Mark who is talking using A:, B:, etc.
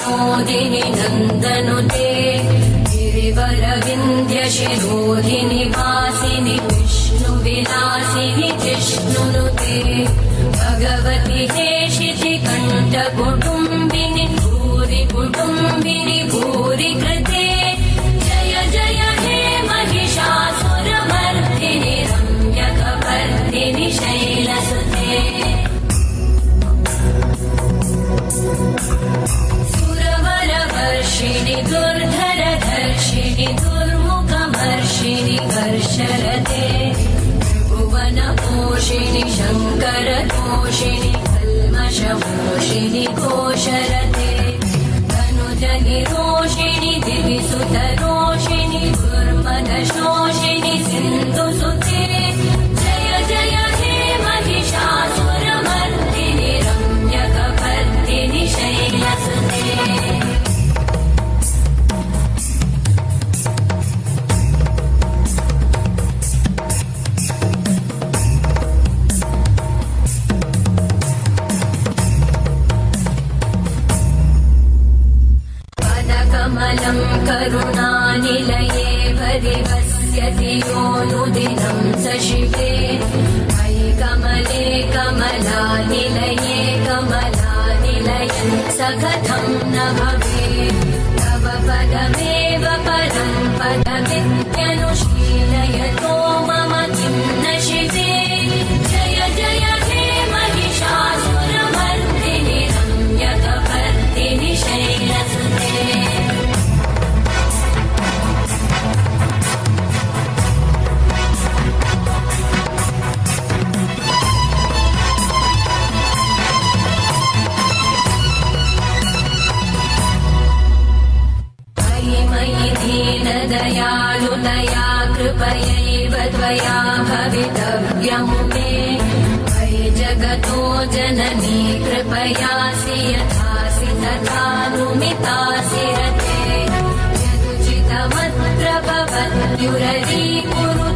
A: विनोदिनि नन्दनुते गिरिवरविन्द्यशिरोधिनि वासिनि विष्णुविलासिनि जिष्णुनुते भगवति हेशिति कण्ठकुटुम्बिनि भूरि कुटुम्बिनि भूरि कृते जय जय हे महिषासुरमर्दिनि रम्यकपर्दिनि शैलसुते सुरवरवर्षिणि दुर्धरधर्षिणि दुर्मुखमर्षिणि वर्षरते भुवनपोषिणि शङ्करतोषिणि कल्मषमोषिणि घोषरते तनुजनिरोषिणि दिविसुतरोषिणि दुर्मदशोषिणि सिन्धुसुते जय जय हे महिषासुरमर्दिनि रम्यकपर्दिनि शैलसुते कमलं करुणानिलये परिवस्यति योऽनुदिनं स शिवे मयि कमले कमलानिलये कमलानिलयं स कथं न भवेत् तव पदमेव परं पदमित्यनुशीलयतो मम किं न शिवे जय जय हे महिषासुरमर्दिनि रम्यकपर्दिनि शैलसुते दयालुतया कृपयैव त्वया भवितव्यमुमे मयि जगतो जननी कृपयासि यथासि तथानुमितासि रते यदुचितमत्र भवत्युररीकुरु